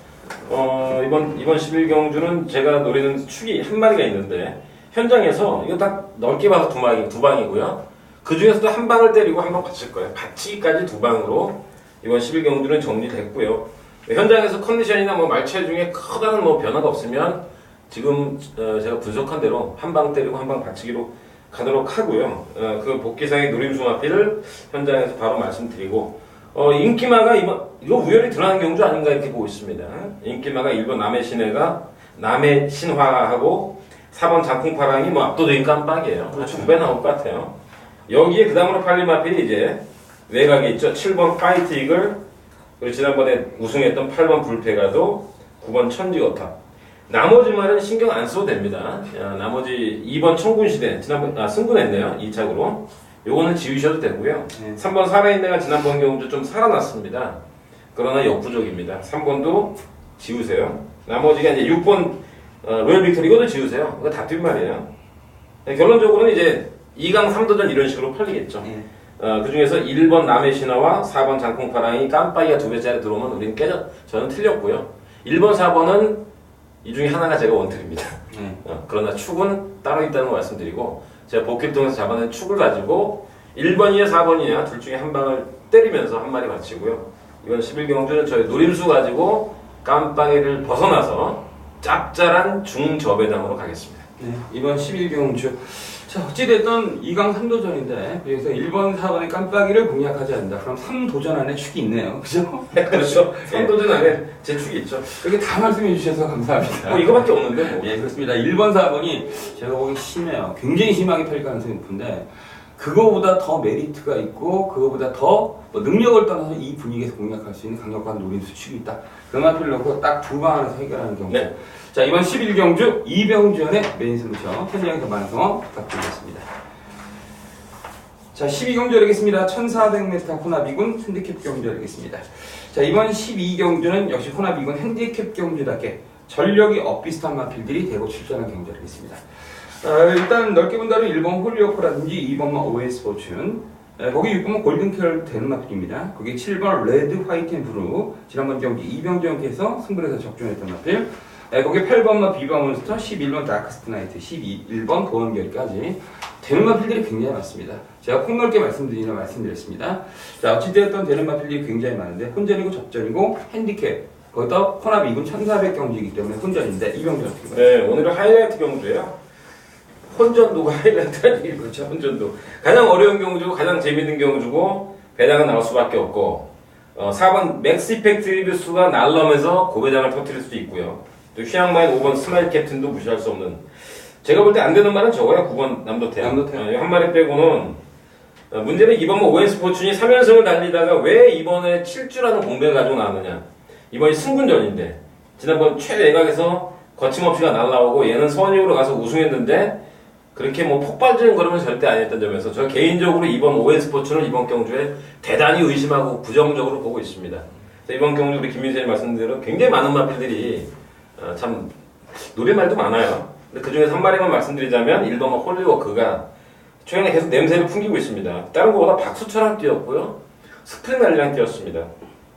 이번 11경주는 제가 노리는 축이 한 마리가 있는데 현장에서 이거 딱 넓게 봐서 두 방이고요. 그 중에서도 한 방을 때리고 한 방 받칠 거예요. 받치기까지 두 방으로 이번 11경주는 정리됐고요. 현장에서 컨디션이나 뭐 말체 중에 커다란 뭐 변화가 없으면 지금 제가 분석한 대로 한 방 때리고 한 방 받치기로 가도록 하고요. 그 복귀상의 노림수 마피를 현장에서 바로 말씀드리고 인기마가 이거 우연히 드러난 경주 아닌가 이렇게 보고 있습니다. 인기마가 1번 남의 신화하고 4번 장풍파랑이 뭐 압도적인 깜빡이에요. 그렇죠. 2배 나올 것 같아요. 여기에 그 다음으로 팔린 마필이 이제 외곽에 있죠. 7번 파이트 이글, 그리고 지난번에 우승했던 8번 불패가도 9번 천지거탑. 나머지 말은 신경 안 써도 됩니다. 나머지 2번 청군시대, 지난번, 승군했네요. 2착으로. 요거는 지우셔도 되고요. 3번 살아있네가 지난번 경주 좀 살아났습니다. 그러나 역부족입니다. 3번도 지우세요. 나머지가 이제 6번 로열 빅토리 이것도 지우세요. 이거 다 뒷말이에요. 결론적으로는 이제 2강 3도전 이런 식으로 팔리겠죠. 그 중에서 1번 남의 신화와 4번 장콩파랑이 깜빡이가 2배짜리 들어오면 우리는 저는 틀렸고요. 1번 4번은 이 중에 하나가 제가 원틀입니다. 그러나 축은 따로 있다는 거 말씀드리고 제가 복귀를 통해서 잡아낸 축을 가지고 1번이냐 4번이냐 둘 중에 한 방을 때리면서 한 마리 맞히고요. 이번 11경주는 저희 노림수 가지고 깜빡이를 벗어나서 짭짤한 중저배당으로 가겠습니다. 네, 이번 11경주. 자, 어찌됐든 2강 3도전인데, 그래서 1번, 4번의 깜빡이를 공략하지 않는다. 그럼 3도전 안에 축이 있네요. 그죠? 그렇죠. 3도전 안에 제 축이 있죠. 이렇게 다 말씀해 주셔서 감사합니다. 뭐 이거밖에 없는데 뭐. 예, 그렇습니다. 1번, 4번이 제가 보기 심해요. 굉장히 심하게 팔 가능성이 높은데, 그거보다 더 메리트가 있고, 그거보다 더 뭐 능력을 떠나서 이 분위기에서 공략할 수 있는 강력한 노린 수축이 있다. 그 말을 놓고 딱 두 방 안에서 해결하는 경우. 네. 자, 이번 11경주 이병주연의 메인 솔루션 현장에서 많은 성원 부탁드리겠습니다. 자, 12경주 열겠습니다. 1400m 호나비군 핸디캡 경주 열겠습니다. 자, 이번 12경주는 역시 호나비군 핸디캡 경주답게 전력이 엇비슷한 마필들이 대거 출전한 경주 열겠습니다. 일단 넓게 본다면 1번 홀리오커라든지 2번만 OS 포춘, 거기 6번은 골든캐럴 되는 마필입니다. 거기 7번 레드, 화이트 앤 브루, 지난번 경기 이병주연께서 승부에서 적중했던 마필, 거기 8번만 비바 몬스터, 11번 다크스트 나이트, 1번 보원결까지 되는 마필들이 굉장히 많습니다. 제가 폭넓게 말씀드렸습니다. 자, 어찌되었던 되는 마필들이 굉장히 많은데 혼전이고 접전이고 핸디캡, 거기다 코나비 2군 1400 경주이기 때문에 혼전인데 이병주 마필. 네, 오늘은 하이라이트 경주예요. 혼전도가 하이라이트라는 얘기 그렇죠. 혼전도 가장 어려운 경주고 가장 재밌는 경주고 배당은 나올 수밖에 없고 4번 맥스 이펙트 리뷰스가 날라오면서 고배당을 터뜨릴 수도 있고요. 또 휴양마인 5번 스마일 캡틴도 무시할 수 없는, 제가 볼 때 안 되는 말은 저거야. 9번 남도태양. 한 마리 빼고는 문제는 이번 OS 포춘이 3연승을 달리다가 왜 이번에 7주라는 공백을 가지고 나왔느냐. 이번이 승군전인데 지난번 최외곽에서 거침없이가 날라오고 얘는 선임으로 가서 우승했는데 그렇게 뭐 폭발적인 걸음은 절대 아니었던 점에서 저 개인적으로 이번 OS 포춘을 이번 경주에 대단히 의심하고 부정적으로 보고 있습니다. 이번 경주 우리 김민수님 말씀대로 굉장히 많은 마필들이 참 노래말도 많아요. 근데 그 중에서 한 마리만 말씀드리자면 1번 홀리워크가 최근에 계속 냄새를 풍기고 있습니다. 다른 거보다 박수처럼 뛰었고요. 스프링 날리랑 뛰었습니다.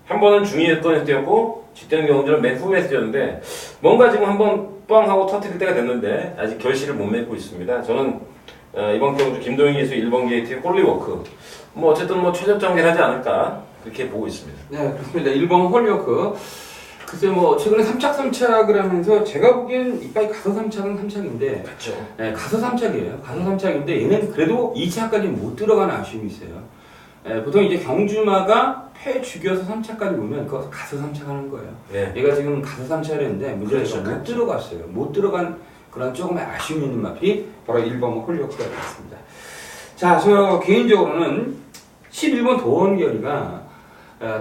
한 번은 중위권에서 뛰었고 직전 경주는 맨 후에서 뛰었는데 뭔가 지금 한번 빵 하고 터뜨릴 때가 됐는데 아직 결실을 못 맺고 있습니다. 저는 이번 경주 김도영 기수 1번 게이트의 홀리워크 뭐 어쨌든 뭐 최저점을 하지 않을까 그렇게 보고 있습니다. 네, 그렇습니다. 1번 홀리워크. 글쎄 뭐 최근에 3착을 하면서 제가 보기엔 이빨이 가서 3착은 3착인데 그렇죠. 네, 가서 3착이에요. 가서 3착인데 얘는 그래도 2착까지 못 들어가는 아쉬움이 있어요. 보통 이제 경주마가 패 죽여서 3차까지 보면 그거 가서 3차 하는 거예요. 네. 얘가 지금 가서 3차를 했는데 문제가 그렇죠. 못 들어갔어요. 못 들어간 그런 조금의 아쉬움이 있는 마필이 바로 1번 홀리워크가 되겠습니다. 자, 저 개인적으로는 11번 도원결이가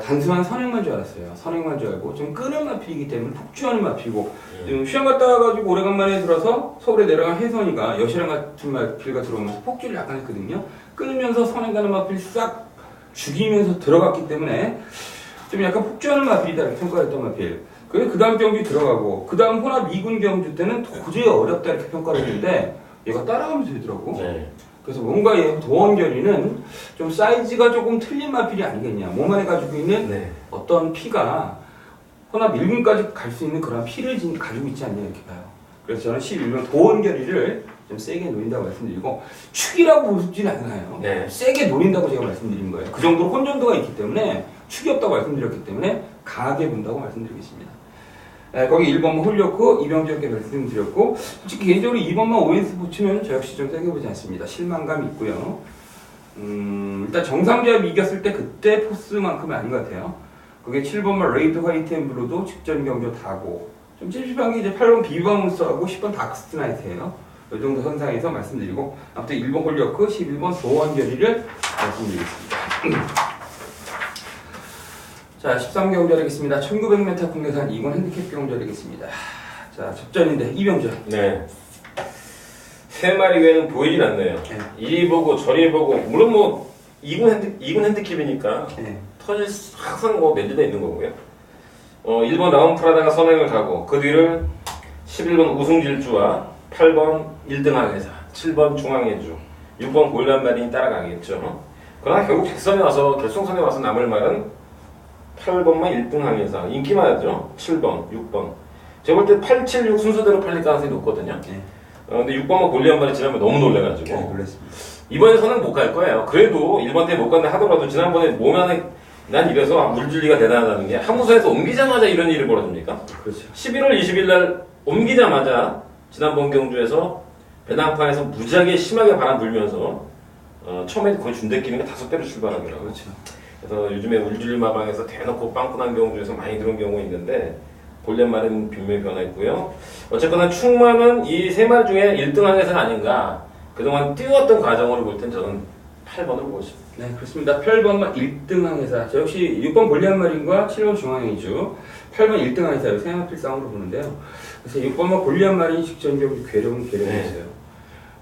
단순한 선행만 줄 알았어요. 선행만 줄 알고 좀 끄는 마필이기 때문에 폭주하는 마필이고 지금 휴양 갔다 와가지고 오래간만에 들어서 서울에 내려간 혜선이가 여시랑 같은 마필가 들어오면서 폭주를 약간 했거든요. 끊으면서 선행 가는 마필 싹 죽이면서 들어갔기 때문에 좀 약간 폭주하는 마필이다 이렇게 평가했던 마필. 그래서 그 다음 경주 들어가고 그 다음 호나 2군 경주 때는 도저히 어렵다 이렇게 평가를 했는데 얘가 따라가면서 되더라고. 네. 그래서 뭔가 얘 도원결이는 좀 사이즈가 조금 틀린 마필이 아니겠냐. 몸 안에 가지고 있는 네. 어떤 피가 호나 1군까지 갈 수 있는 그런 피를 가지고 있지 않냐 이렇게 봐요. 그래서 저는 11번 도원결이를 좀 세게 노린다고 말씀드리고 축이라고 보지는 않아요. 네. 세게 노린다고 제가 말씀드린 거예요. 그 정도로 혼전도가 있기 때문에 축이 없다고 말씀드렸기 때문에 강하게 본다고 말씀드리겠습니다. 거기 1번만 홀렸고 이병주께 말씀드렸고 솔직히 개인적으로 2번만 OS 붙이면 저 역시 좀 세게 보지 않습니다. 실망감이 있고요. 일단 정상조합 이겼을 때 그때 포스만큼은 아닌 것 같아요. 거기에 7번만 레이드 화이트 앤 블루도 직전 경주 다고 좀 찝찝한 게 이제 8번 비바몬스하고 10번 다크스트 나이트예요. 이 정도 선상에서 말씀드리고 아무튼 1번 홀렸고 11번 도원결의를 말씀드리겠습니다. 자, 13경주 하겠습니다. 1900m 국내산 2군 핸디캡 경주 하겠습니다. 자, 접전인데 이병주. 네. 세 마리 외에는 보이진 않네요. 네. 이리 보고 저리 보고 물론 뭐 2군 핸디캡이니까 네. 터질 항상 뭐 매주돼 있는 거고요. 1번 라운프라다가 선행을 가고 그 뒤를 11번 우승질주와 8번 1등 항해사, 7번 중앙해주, 6번 골란마린이 따라가겠죠. 그러나 결국 결선에 와서 결승선에 와서 남을 말은 8번만 1등 항해사 인기 많았죠. 7번, 6번. 제가 볼 때 8, 7, 6 순서대로 팔릴 가능성이 높거든요. 네. 근데 6번만 골리한마리 지난번 너무 놀래가지고 네, 놀랐습니다. 이번에서는 못 갈 거예요. 그래도 1번 때 못 간다 하더라도 지난번에 몸 안에 난 이래서 물줄기가 대단하다는 게 하무소에서 옮기자마자 이런 일이 벌어집니까? 그렇죠. 11월 20일 날 옮기자마자 지난번 경주에서 배낭판에서 무지하게 심하게 바람 불면서 처음에 거의 준대끼리가 5배로 출발하더라고요. 그렇죠. 그래서 요즘에 울줄 마방에서 대놓고 빵꾸 난 경우 중에서 많이 들은 경우가 있는데 볼넷말은 빈명히 변화했고요. 어쨌거나 충만은 이 세 마리 중에 1등한 것은 아닌가. 그동안 뛰어왔던 과정으로 볼 땐 저는 8번을 보고 있습니다. 네, 그렇습니다. 8번만 1등한 회사. 저 역시 6번 볼리안마린과 7번 중앙행이주, 8번 1등한 회사를 세마필 싸움으로 보는데요. 그래서 6번만 볼리안마린 직전 경주 괴력은 괴력이었어요.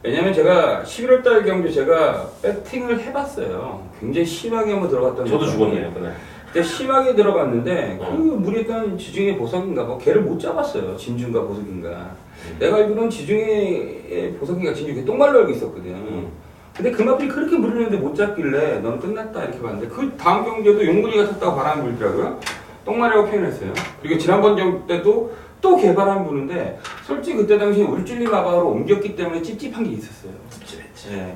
왜냐면 제가 11월달 경주 제가 배팅을 해봤어요. 굉장히 심하게 한번 들어갔던. 저도 죽었네요, 그날. 그때 심하게 들어갔는데 그 무리했던 지중해 보석인가 뭐 걔를 못 잡았어요. 진주인가 보석인가. 내가 알기로는 지중해 보석인가 진주 똥말로 알고 있었거든. 근데 그 마필이 그렇게 무리했는데 못 잡길래 너는 끝났다 이렇게 봤는데 그 다음 경기에도 용문이가 탔다고 바람이 불더라고요. 똥말이라고 표현했어요. 그리고 지난번 경기 때도 또 개바람이 부는데 솔직히 그때 당시에 울줄리 마방으로 옮겼기 때문에 찝찝한 게 있었어요. 찝찝했지. 네.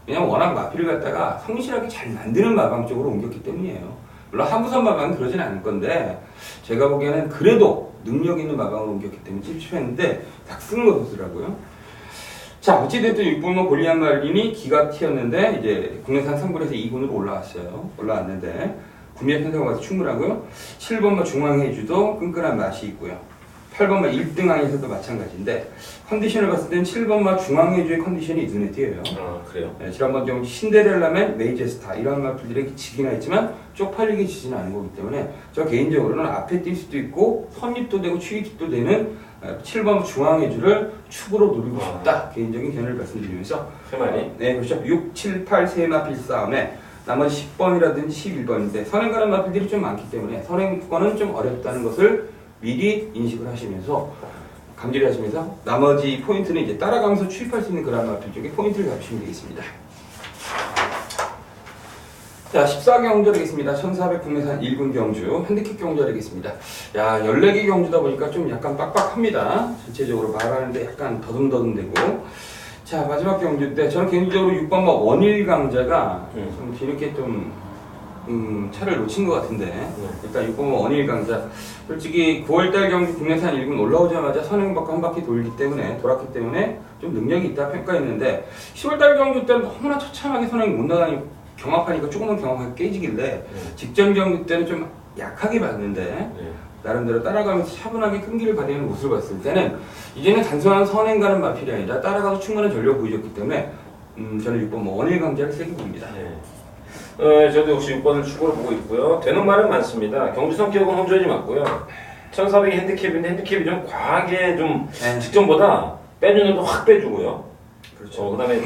왜냐면 워낙 마필을 갖다가 성실하게 잘 만드는 마방 쪽으로 옮겼기 때문이에요. 물론 한부선 마방은 그러진 않을 건데 제가 보기에는 그래도 능력 있는 마방으로 옮겼기 때문에 찝찝했는데 딱 쓰는 거 좋더라고요. 자, 어찌됐든 6번만 볼리안마린이 기가 튀었는데 이제 국내산 3군에서 2군으로 올라왔는데 구매 편성가 봐서 충분하고요. 7번만 중앙해주도 끈끈한 맛이 있고요. 8번만 1등항에서도 마찬가지인데 컨디션을 봤을 땐 7번만 중앙해주의 컨디션이 눈에 띄어요. 아, 그래요? 네, 지난번 좀 신데렐라맨, 메이제스타 이런 마필들에게 지긴 했지만 쪽팔리게 지지는 않은 거기 때문에 저 개인적으로는 앞에 뛸 수도 있고 선입도 되고 추입도 되는 7번 중앙해주를 축으로 노리고 싶다. 개인적인 견해를 말씀드리면서 세 마리? 네, 그렇죠. 6, 7, 8 세 마필 싸움에 나머지 10번이라든지 11번인데 선행 가는 마필들이 좀 많기 때문에 선행권은 좀 어렵다는 것을 미리 인식을 하시면서 감지를 하시면서 나머지 포인트는 이제 따라가면서 추입할 수 있는 그런 마필 쪽에 포인트를 잡으시면 되겠습니다. 자, 14경주 되겠습니다. 1400 국내산 1군 경주, 핸디캡 경주 되겠습니다. 야, 14개 경주다 보니까 좀 약간 빡빡합니다. 전체적으로 말하는데 약간 더듬더듬되고. 자, 마지막 경주 때 저는 개인적으로 6번마 원일 강자가 좀 뒤늦게 좀 차를 놓친 것 같은데 일단 6번마 원일 강자 솔직히 9월달 경주 국내산 1군 올라오자마자 선행받고 한 바퀴 돌았기 때문에 좀 능력이 있다 평가했는데 10월달 경주 때는 너무나 처참하게 선행이 못 나가니 경합하니까 조금만 경합하게 깨지길래 직전 경주 때는 좀 약하게 봤는데 나름대로 따라가면서 차분하게 끈기를 발휘하는 모습을 봤을 때는 이제는 단순한 선행 가는 마필이 아니라 따라가서 충분한 전력을 보여줬기 때문에 저는 6번 원일 강자를 세게 봅니다. 저도 역시 6번을 축으로 보고 있고요. 되는 말은 많습니다. 경주 성격은 혼전이 맞고요. 1400이 핸디캡인데 핸디캡이 좀 과하게 좀 직전보다 빼주는 도 확 빼주고요. 그렇죠. 그다음에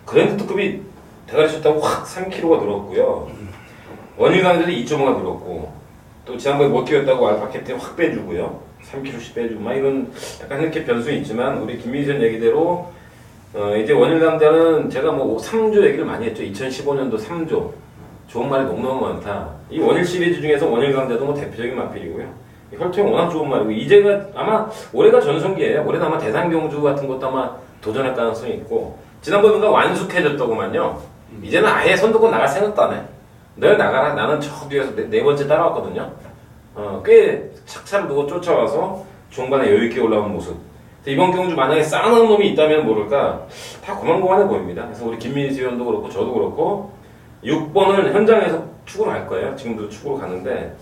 그랜드 특급이 대가리 쳤다고 확 3kg가 늘었고요. 원일 강자도 2.5가 늘었고 또 지난번에 못 뛰었다고 알파 캡틴 확 빼주고요. 3kg씩 빼주고 막 이런 약간 핸디캡 변수는 있지만 우리 김민선 얘기대로 이제 원일 강자는 제가 뭐 3조 얘기를 많이 했죠. 2015년도 3조. 좋은 말이 너무너무 많다. 이 원일 시리즈 중에서 원일 강자도 뭐 대표적인 마필이고요. 혈통이 워낙 좋은 말이고 이제가 아마 올해가 전성기예요. 올해는 아마 대상경주 같은 것도 아마 도전할 가능성이 있고 지난번인가 완숙해졌더구만요. 이제는 아예 선두권 나갈 생각도 안 해. 너 나가라. 나는 저 뒤에서 네 번째 따라왔거든요. 꽤 착차를 두고 쫓아와서 중반에 여유있게 올라온 모습. 이번 경주 만약에 싸우는 놈이 있다면 모를까 다 고만고만해 보입니다. 그래서 우리 김민수 의원도 그렇고 저도 그렇고 6번을 현장에서 축으로 갈 거예요. 지금도 축으로 가는데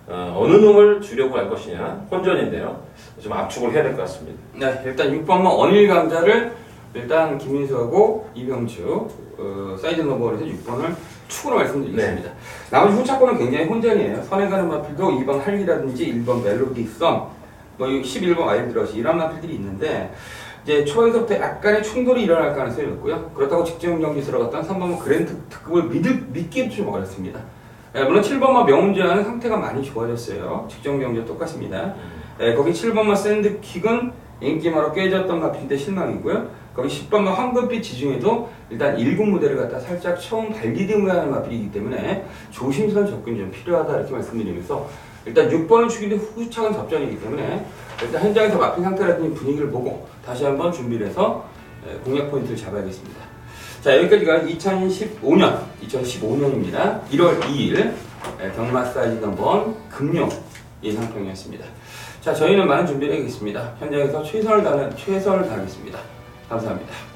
어느 놈을 주려고 할 것이냐 혼전인데요. 좀 압축을 해야 될 것 같습니다. 네, 일단 6번만 원일 강자를 일단 김민수하고 이병주 사이드 넘버에서 6번을 축으로 말씀드리겠습니다. 나머지 후차권은 굉장히 혼전이에요. 선행 가는 마필도 2번 할리라든지 1번 멜로디썸 뭐 11번 와일드러시 이런 마필들이 있는데 이제 초반서부터 약간의 충돌이 일어날 가능성이 있고요. 그렇다고 직전 경기 들어갔던 3번만 그랜드 특급을 믿기도 좀 어렵습니다. 물론 7번만 명운제와는 상태가 많이 좋아졌어요. 직전 경기와 똑같습니다. 거기 7번만 샌드킥은 인기마로 깨졌던 마필인데 실망이고요. 거기 10번만 황금빛 지중에도 일단 1군 무대를 갖다 살짝 처음 발디딩하는 마필이기 때문에 조심스러운 접근이 좀 필요하다 이렇게 말씀드리면서 일단 6번을 죽이는데 후차건 접전이기 때문에 일단 현장에서 마필 상태라든지 분위기를 보고 다시 한번 준비를 해서 공략 포인트를 잡아야겠습니다. 자, 여기까지가 2015년입니다. 1월 2일 경마 사이즈 넘버 금융 예상평이었습니다. 자, 저희는 많은 준비를 하겠습니다. 현장에서 최선을 다하겠습니다. 감사합니다.